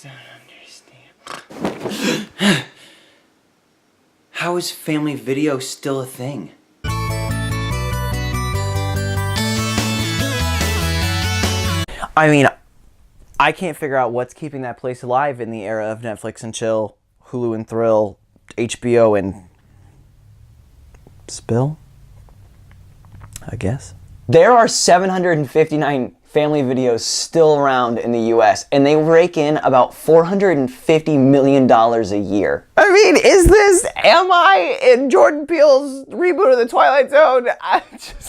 don't understand. How is family video still a thing? I mean, I can't figure out what's keeping that place alive in the era of Netflix and Chill, Hulu and Thrill, HBO and Spill, I guess. There are 759 family videos still around in the US, and they rake in about $450 million a year. I mean, am I in Jordan Peele's reboot of The Twilight Zone? I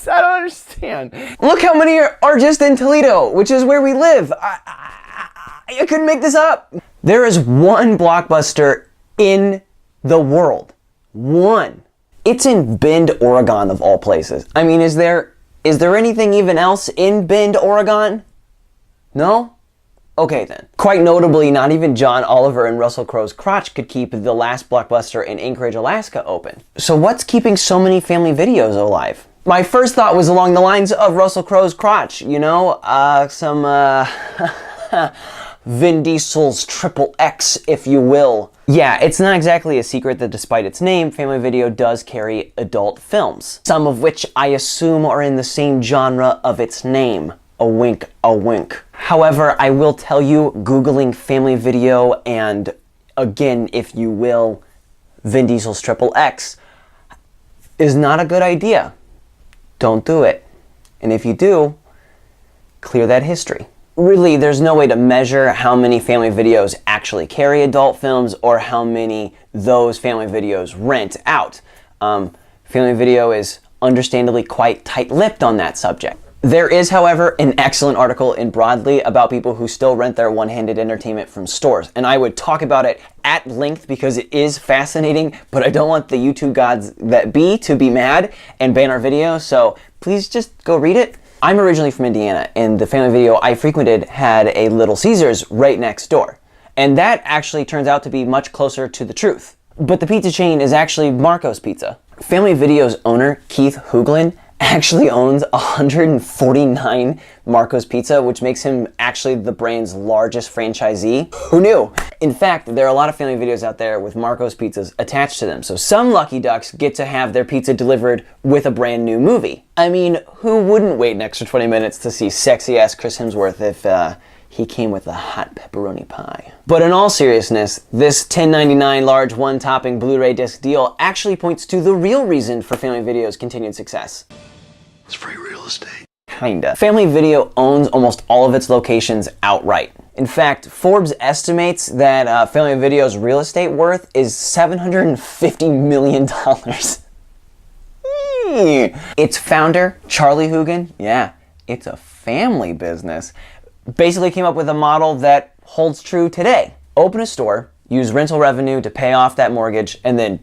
don't understand. Look how many are just in Toledo, which is where we live. I couldn't make this up. There is one Blockbuster in the world. One. It's in Bend, Oregon, of all places. I mean, is there anything even else in Bend, Oregon? No? Okay then. Quite notably, not even John Oliver and Russell Crowe's crotch could keep the last Blockbuster in Anchorage, Alaska open. So what's keeping so many family videos alive? My first thought was along the lines of Russell Crowe's crotch, you know? Vin Diesel's XXX, if you will. Yeah, it's not exactly a secret that despite its name, Family Video does carry adult films, some of which I assume are in the same genre of its name. A wink, a wink. However, I will tell you, Googling Family Video and, again, if you will, Vin Diesel's XXX is not a good idea. Don't do it. And if you do, clear that history. Really, there's no way to measure how many family videos actually carry adult films or how many those family videos rent out. Family Video is understandably quite tight-lipped on that subject. There is, however, an excellent article in Broadly about people who still rent their one-handed entertainment from stores, and I would talk about it at length because it is fascinating, but I don't want the YouTube gods that be to be mad and ban our video, so please just go read it. I'm originally from Indiana, and the family video I frequented had a Little Caesars right next door. And that actually turns out to be much closer to the truth. But the pizza chain is actually Marco's Pizza. Family Video's owner, Keith Hooglin, actually owns 149 Marco's Pizza, which makes him actually the brand's largest franchisee. Who knew? In fact, there are a lot of family videos out there with Marco's Pizzas attached to them, so some lucky ducks get to have their pizza delivered with a brand new movie. I mean, who wouldn't wait an extra 20 minutes to see sexy-ass Chris Hemsworth if he came with a hot pepperoni pie? But in all seriousness, this $10.99 large one-topping Blu-ray disc deal actually points to the real reason for Family Video's continued success. It's free real estate. Kinda. Family Video owns almost all of its locations outright. In fact, Forbes estimates that Family Video's real estate worth is $750 million. Its founder, Charlie Hoogan, yeah, it's a family business, basically came up with a model that holds true today. Open a store, use rental revenue to pay off that mortgage, and then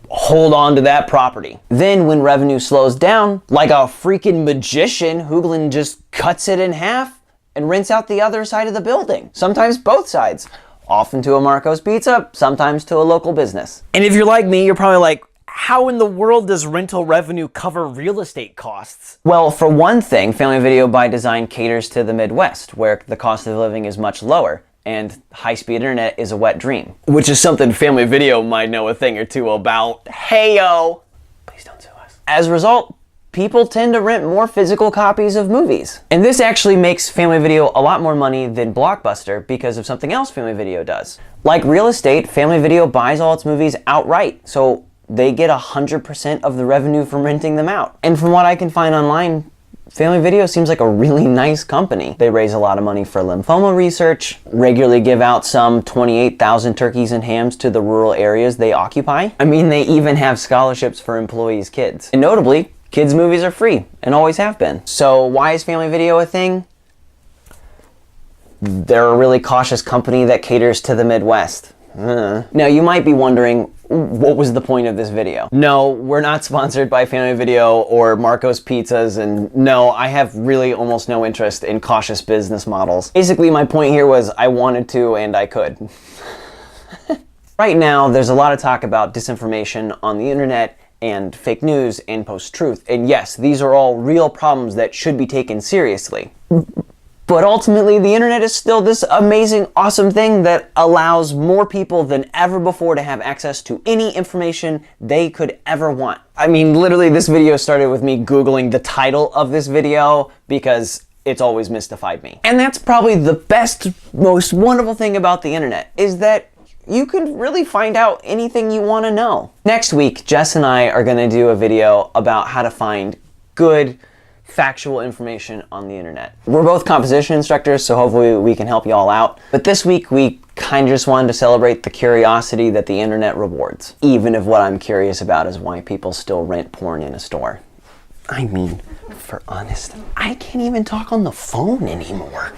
hold on to that property. Then when revenue slows down, like a freaking magician, Hooglin just cuts it in half and rents out the other side of the building. Sometimes both sides. Often to a Marco's Pizza, sometimes to a local business. And if you're like me, you're probably like, how in the world does rental revenue cover real estate costs? Well, for one thing, Family Video by design caters to the Midwest, where the cost of living is much lower, and high-speed internet is a wet dream. Which is something Family Video might know a thing or two about. Heyo! Please don't sue us. As a result, people tend to rent more physical copies of movies. And this actually makes Family Video a lot more money than Blockbuster because of something else Family Video does. Like real estate, Family Video buys all its movies outright, so they get 100% of the revenue from renting them out. And from what I can find online, Family Video seems like a really nice company. They raise a lot of money for lymphoma research, regularly give out some 28,000 turkeys and hams to the rural areas they occupy. I mean, they even have scholarships for employees' kids. And notably, kids' movies are free, and always have been. So why is Family Video a thing? They're a really cautious company that caters to the Midwest. Now, you might be wondering, what was the point of this video? No, we're not sponsored by Family Video or Marco's Pizzas, and no, I have really almost no interest in cautious business models. Basically, my point here was I wanted to and I could. Right now, there's a lot of talk about disinformation on the internet and fake news and post-truth, and yes, these are all real problems that should be taken seriously. But ultimately, the internet is still this amazing, awesome thing that allows more people than ever before to have access to any information they could ever want. I mean, literally, this video started with me Googling the title of this video because it's always mystified me. And that's probably the best, most wonderful thing about the internet, is that you can really find out anything you want to know. Next week, Jess and I are going to do a video about how to find good, factual information on the internet. We're both composition instructors, so hopefully we can help you all out. But this week, we kind of just wanted to celebrate the curiosity that the internet rewards. Even if what I'm curious about is why people still rent porn in a store. I mean, for honest, I can't even talk on the phone anymore.